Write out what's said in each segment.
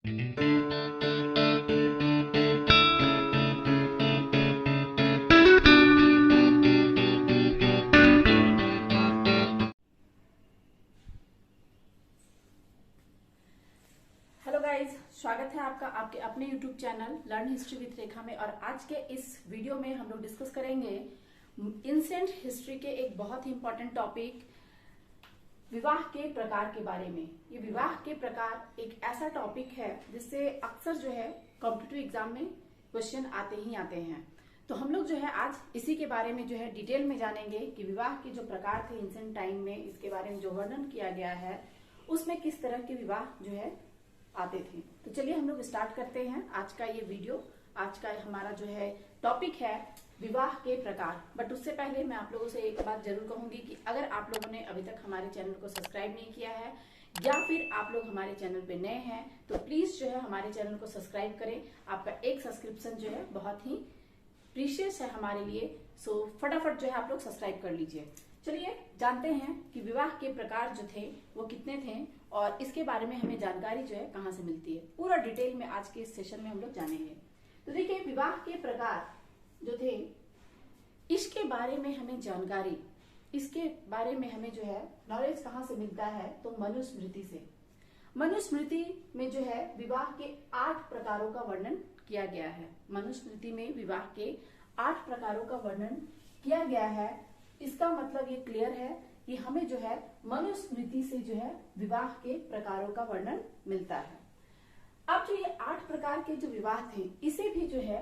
Hello guys, स्वागत है आपका आपके अपने YouTube channel learn history with Rekha में। और आज के इस वीडियो में हम लोग डिस्कस करेंगे एंशिएंट हिस्ट्री के एक बहुत ही इंपॉर्टेंट टॉपिक विवाह के प्रकार के बारे में। ये विवाह के प्रकार एक ऐसा टॉपिक है जिससे अक्सर जो है कॉम्पिटिटिव एग्जाम में क्वेश्चन आते ही आते हैं। तो हम लोग जो है आज इसी के बारे में जो है डिटेल में जानेंगे कि विवाह के जो प्रकार थे एंशिएंट टाइम में, इसके बारे में जो वर्णन किया गया है उसमें किस तरह के विवाह जो है आते थे। तो चलिए हम लोग स्टार्ट करते हैं आज का ये वीडियो। आज का हमारा जो है टॉपिक है विवाह के प्रकार। बट उससे पहले मैं आप लोगों से एक बात जरूर कहूंगी कि अगर आप लोगों ने अभी तक हमारे चैनल को सब्सक्राइब नहीं किया है या फिर आप लोग हमारे चैनल पे नए हैं तो प्लीज जो है हमारे चैनल को सब्सक्राइब करें। आपका एक सब्सक्रिप्शन जो है बहुत ही प्रीशियस है हमारे लिए। सो फटाफट जो है आप लोग सब्सक्राइब कर लीजिए। चलिए जानते हैं कि विवाह के प्रकार जो थे वो कितने थे और इसके बारे में हमें जानकारी जो है कहाँ से मिलती है, पूरा डिटेल में आज के इस सेशन में हम लोग जानेंगे। तो देखिए, विवाह के प्रकार जो थे इसके बारे में हमें जानकारी, इसके बारे में हमें जो है नॉलेज कहाँ से मिलता है तो मनुस्मृति से। मनुस्मृति में जो है विवाह के 8 प्रकारों का वर्णन किया गया है। मनुस्मृति में विवाह के 8 प्रकारों का वर्णन किया गया है। इसका मतलब ये क्लियर है कि हमें जो है मनुस्मृति से जो है विवाह के प्रकारों का वर्णन मिलता है। अब जो ये 8 प्रकार के जो विवाह थे इसे भी जो है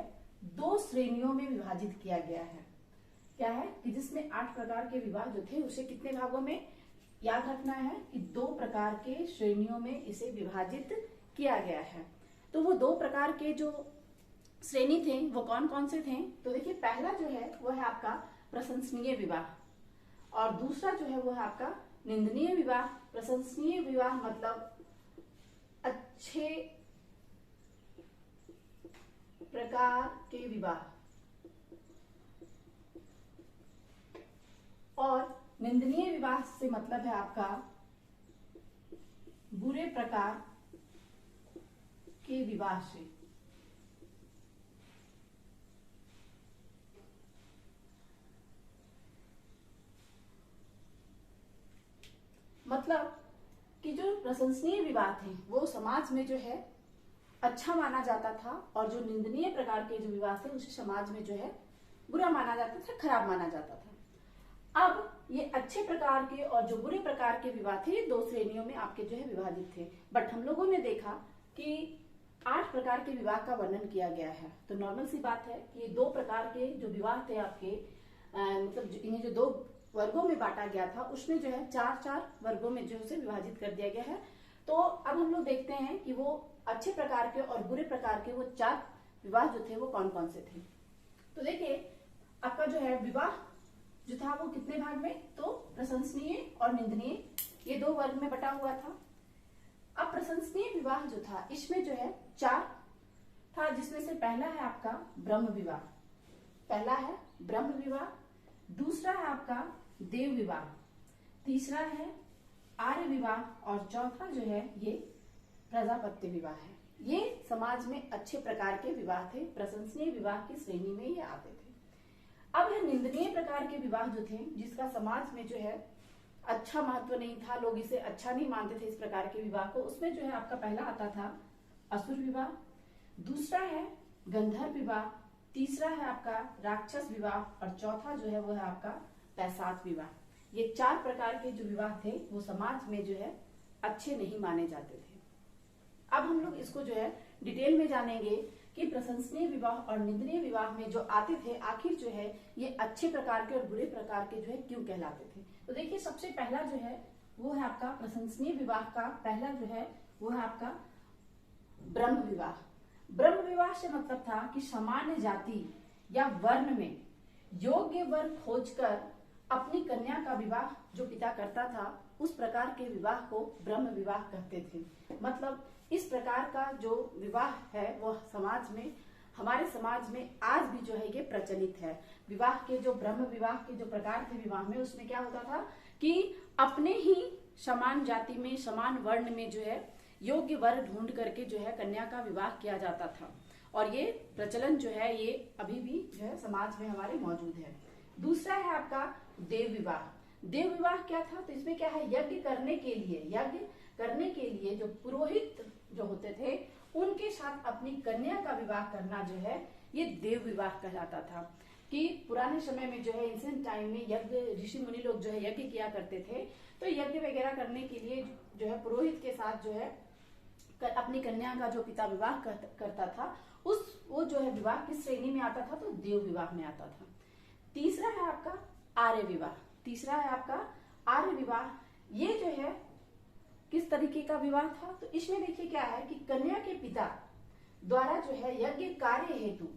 2 श्रेणियों में विभाजित किया गया है। क्या है कि जिसमें 8 प्रकार के विवाह जो थे उसे कितने भागों में याद रखना है कि 2 प्रकार के श्रेणियों में इसे विभाजित किया गया है। तो वो 2 प्रकार के जो श्रेणी थे वो कौन कौन से थे? तो देखिए, पहला जो है वो है आपका प्रशंसनीय विवाह और दूसरा जो है वो है आपका निंदनीय विवाह। प्रशंसनीय विवाह मतलब अच्छे प्रकार के विवाह और निंदनीय विवाह से मतलब है आपका बुरे प्रकार के विवाह से। मतलब कि जो प्रशंसनीय विवाह थे वो समाज में जो है अच्छा माना जाता था और जो निंदनीय प्रकार के जो विवाह थे उसे समाज में जो है बुरा माना जाता था, खराब माना जाता था। अब ये अच्छे प्रकार के और जो बुरे प्रकार के विवाह थे ये 2 श्रेणियों में आपके जो है विभाजित थे। बट हम लोगों ने देखा कि 8 प्रकार के विवाह का वर्णन किया गया है। तो नॉर्मल सी बात है कि ये 2 प्रकार के जो विवाह थे आपके मतलब इन्हें जो 2 वर्गों में बांटा गया था उसमें जो है 4-4 वर्गों में जो उसे विभाजित कर दिया गया है। तो अब हम लोग देखते हैं कि वो अच्छे प्रकार के और बुरे प्रकार के वो 4 विवाह जो थे वो कौन कौन से थे। तो देखिए, आपका जो है विवाह जो था वो कितने भाग में, तो प्रशंसनीय और निंदनीय ये 2 वर्ग में बटा हुआ था। अब प्रशंसनीय विवाह जो था इसमें जो है 4 था, जिसमें से पहला है आपका ब्रह्म विवाह। पहला है ब्रह्म विवाह, दूसरा है आपका देव विवाह, तीसरा है आर्य विवाह और चौथा जो है ये प्रजापत्य विवाह है। ये समाज में अच्छे प्रकार के विवाह थे, प्रशंसनीय विवाह की श्रेणी में ये आते थे। अब है निंदनीय प्रकार के विवाह जो थे जिसका समाज में जो है अच्छा महत्व नहीं था, लोग इसे अच्छा नहीं मानते थे इस प्रकार के विवाह को। उसमें जो है आपका पहला आता था असुर विवाह, दूसरा है गंधर्व विवाह, तीसरा है आपका राक्षस विवाह और चौथा जो है वो है आपका पैशाच विवाह। ये 4 प्रकार के जो विवाह थे वो समाज में जो है अच्छे नहीं माने जाते थे। अब हम लोग इसको जो है डिटेल में जानेंगे कि प्रशंसनीय विवाह और निंदनीय विवाह में जो आते थे आखिर जो है ये अच्छे प्रकार के और बुरे प्रकार के जो है क्यों कहलाते थे। तो देखिए, सबसे पहला जो है वो है आपका प्रशंसनीय विवाह का पहला जो है वो है आपका ब्रह्म विवाह। ब्रह्म विवाह से मतलब था कि सामान्य जाति या वर्ण में योग्य वर खोजकर अपनी कन्या का विवाह जो पिता करता था उस प्रकार के विवाह को ब्रह्म विवाह कहते थे। मतलब इस प्रकार का जो विवाह है वो समाज में, हमारे समाज में आज भी जो है ये प्रचलित है। विवाह के जो ब्रह्म विवाह के जो प्रकार थे विवाह में, उसमें क्या होता था कि अपने ही समान जाति में, समान वर्ण में जो है योग्य वर ढूंढ करके जो है कन्या का विवाह किया जाता था। और ये प्रचलन जो है ये अभी भी जो है समाज में हमारे मौजूद है। दूसरा है आपका देव विवाह। देव विवाह क्या था? तो इसमें क्या है, यज्ञ करने के लिए जो पुरोहित जो होते थे उनके साथ अपनी कन्या का विवाह करना जो है ये देव विवाह कहलाता था। कि पुराने समय में जो है एंशिएंट टाइम में यज्ञ, ऋषि मुनि लोग जो है यज्ञ किया करते थे, तो यज्ञ वगैरह करने के लिए जो है पुरोहित के साथ जो है अपनी कन्या का जो पिता विवाह करता था वो जो है विवाह किस श्रेणी में आता था? तो देव विवाह में आता था। तीसरा है आपका आर्य विवाह। ये जो है किस तरीके का विवाह था? तो इसमें देखिए क्या है कि कन्या के पिता द्वारा जो है यज्ञ कार्य हेतु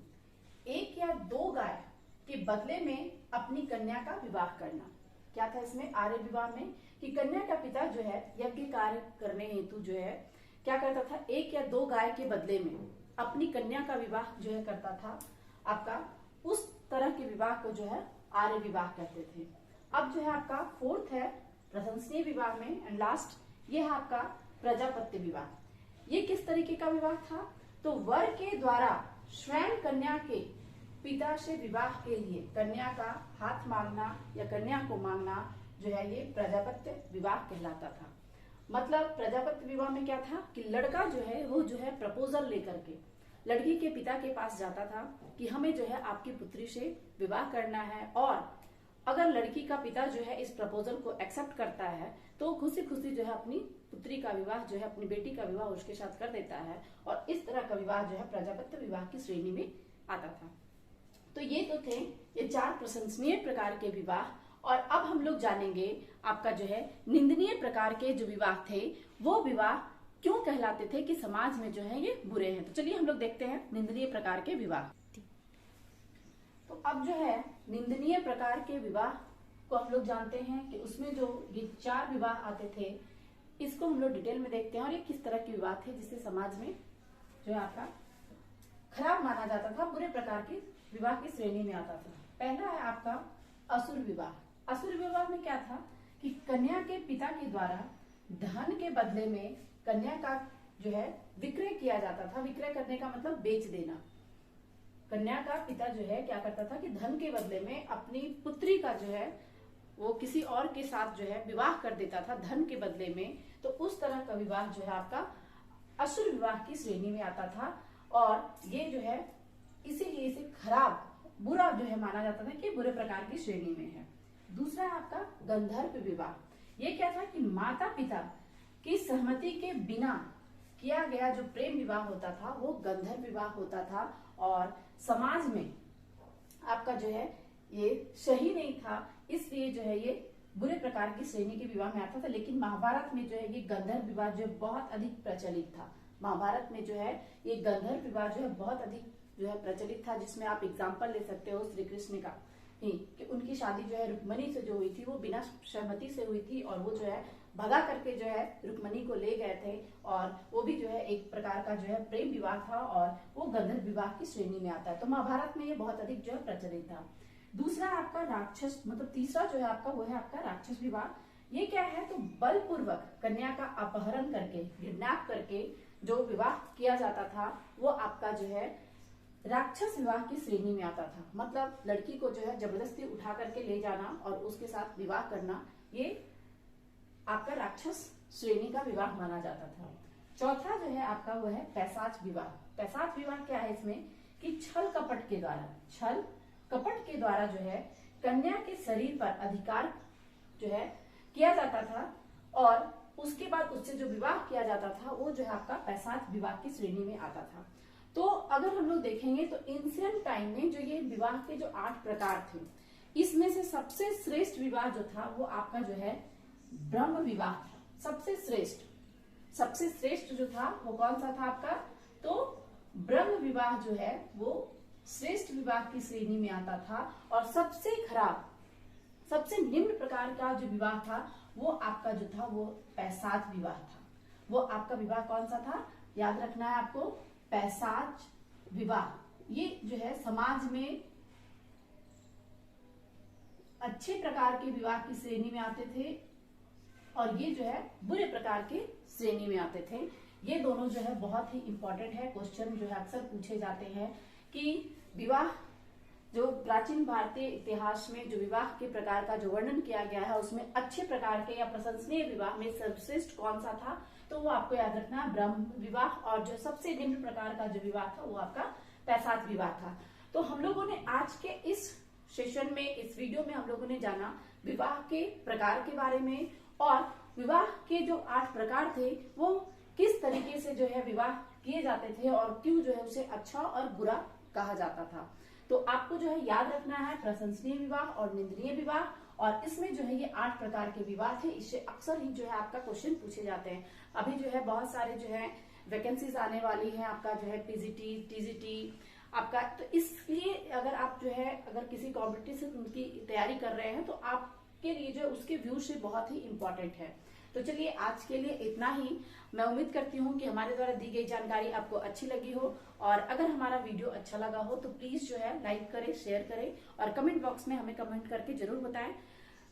1 या 2 गाय के बदले में अपनी कन्या का विवाह करना। क्या था इसमें आर्य विवाह में? कि कन्या का पिता जो है यज्ञ कार्य करने हेतु जो है क्या करता था, 1 या 2 गाय के बदले में अपनी कन्या का विवाह जो है करता था। आपका उस तरह के विवाह को जो है आर्य विवाह कहते थे। अब जो है आपका फोर्थ है प्रशंसनीय विवाह में एंड लास्ट ये है आपका प्रजापत्य विवाह। ये किस तरीके का विवाह था? तो वर के द्वारा स्वयं कन्या के पिता से विवाह के लिए कन्या का हाथ मांगना या कन्या को मांगना जो है ये प्रजापत्य विवाह कहलाता था। मतलब प्रजापत्य विवाह में क्या था कि लड़का जो है वो जो है प्रपोजल लेकर के लड़की के पिता के पास जाता था कि हमें जो है आपकी पुत्री से विवाह करना है, और अगर लड़की का पिता जो है इस प्रपोजल को एक्सेप्ट करता है तो खुशी खुशी जो है अपनी पुत्री का विवाह जो है अपनी बेटी का विवाह उसके साथ कर देता है। और इस तरह का विवाह जो है प्रजापत्य विवाह की श्रेणी में आता था। तो ये तो थे ये 4 प्रशंसनीय प्रकार के विवाह। और अब हम लोग जानेंगे आपका जो है निंदनीय प्रकार के जो विवाह थे वो विवाह क्यों कहलाते थे कि समाज में जो है ये बुरे हैं। तो चलिए हम लोग देखते हैं निंदनीय प्रकार के विवाह। तो अब जो है निंदनीय प्रकार के विवाह को हम लोग जानते हैं कि उसमें जो ये 4 विवाह आते थे इसको हम लोग डिटेल में देखते हैं और ये किस तरह के विवाह थे जिससे समाज में जो है आपका खराब माना जाता था, बुरे प्रकार के विवाह की श्रेणी में आता था। पहला है आपका असुर विवाह। असुर विवाह में क्या था कि कन्या के पिता के द्वारा धन के बदले में कन्या का जो है विक्रय किया जाता था। विक्रय करने का मतलब बेच देना। कन्या का पिता जो है क्या करता था कि धन के बदले में अपनी पुत्री का जो है वो किसी और के साथ जो है विवाह कर देता था धन के बदले में। तो उस तरह का विवाह जो है आपका असुर विवाह की श्रेणी में आता था। और ये जो है इसीलिए इसे खराब, बुरा जो है माना जाता था कि बुरे प्रकार की श्रेणी में है। दूसरा है आपका गंधर्व विवाह। ये क्या था कि माता पिता की सहमति के बिना किया गया जो प्रेम विवाह होता था वो गंधर्व विवाह होता था। और समाज में आपका जो है ये सही नहीं था, इसलिए जो है ये बुरे प्रकार की श्रेणी के विवाह में आता था। लेकिन महाभारत में जो है ये गंधर्व विवाह जो बहुत अधिक प्रचलित था। महाभारत में जो है ये गंधर्व विवाह जो है बहुत अधिक जो है प्रचलित था, जिसमें आप एग्जाम्पल ले सकते हो श्री कृष्ण का ही कि उनकी शादी जो है रुक्मणी से जो हुई थी वो बिना सहमति से हुई थी और वो जो है भगा करके जो है रुक्मणी को ले गए थे। और वो भी जो है एक प्रकार का जो है प्रेम विवाह था और वो गंधर्व विवाह की श्रेणी में आता है। तो महाभारत में ये बहुत अधिक जो है प्रचलित था। दूसरा आपका राक्षस, मतलब तीसरा जो है आपका वो है आपका राक्षस विवाह। ये क्या है तो बलपूर्वक कन्या का अपहरण करके किडनैप करके जो विवाह किया जाता था वो आपका जो है राक्षस विवाह की श्रेणी में आता था। मतलब लड़की को जो है जबरदस्ती उठा करके ले जाना और उसके साथ विवाह करना, ये आपका राक्षस श्रेणी का विवाह माना जाता था। चौथा जो है आपका वो है पैशाच विवाह। पैशाच विवाह क्या है इसमें कि छल कपट के द्वारा जो है कन्या के शरीर पर अधिकार जो है किया जाता था और उसके बाद उससे जो विवाह किया जाता था वो जो है आपका पैशाच विवाह की श्रेणी में आता था। तो अगर हम लोग देखेंगे तो एंशिएंट टाइम में जो ये विवाह के जो 8 प्रकार थे इसमें से सबसे श्रेष्ठ विवाह जो था वो आपका जो है ब्रह्म विवाह था। सबसे श्रेष्ठ जो था वो कौन सा था आपका, तो ब्रह्म विवाह जो है वो श्रेष्ठ विवाह की श्रेणी में आता था। और सबसे खराब, सबसे निम्न प्रकार का जो विवाह था वो आपका जो था वो पैशाच विवाह था। वो आपका विवाह कौन सा था, याद रखना है आपको, पैशाच विवाह। ये जो है समाज में अच्छे प्रकार के विवाह की श्रेणी में आते थे और ये जो है बुरे प्रकार के श्रेणी में आते थे। ये दोनों जो है बहुत ही इंपॉर्टेंट है। क्वेश्चन जो है अक्सर पूछे जाते हैं कि विवाह, जो प्राचीन भारतीय इतिहास में जो विवाह के प्रकार का जो वर्णन किया गया है उसमें अच्छे प्रकार के या प्रशंसनीय विवाह में सर्वश्रेष्ठ कौन सा था, तो वो आपको याद रखना है ब्रह्म विवाह। और जो सबसे निम्न प्रकार का जो विवाह था वो आपका पैशाच विवाह था। तो हम लोगों ने आज के इस सेशन में, इस वीडियो में हम लोगों ने जाना विवाह के प्रकार के बारे में, और विवाह के जो 8 प्रकार थे वो किस तरीके से जो है विवाह किए जाते थे और क्यों जो है उसे अच्छा और बुरा कहा जाता था। तो आपको जो है याद रखना है प्रशंसनीय विवाह और निंदनीय विवाह, और इसमें जो है ये 8 प्रकार के विवाह थे। इससे अक्सर ही जो है आपका क्वेश्चन पूछे जाते हैं। अभी जो है बहुत सारे जो है वैकेंसीज आने वाली है, आपका जो है पीजीटी, टीजीटी आपका, तो इसलिए अगर आप जो है अगर किसी कॉम्पिटिशन की तैयारी कर रहे हैं तो आपके लिए जो है उसके व्यू से बहुत ही इंपॉर्टेंट है। तो चलिए आज के लिए इतना ही। मैं उम्मीद करती हूँ कि हमारे द्वारा दी गई जानकारी आपको अच्छी लगी हो, और अगर हमारा वीडियो अच्छा लगा हो तो प्लीज जो है लाइक करें, शेयर करें और कमेंट बॉक्स में हमें कमेंट करके जरूर बताएं।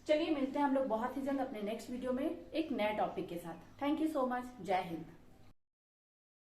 चलिए मिलते हैं हम लोग बहुत ही जल्द अपने नेक्स्ट वीडियो में एक नए टॉपिक के साथ। Thank you so much. जय हिंद।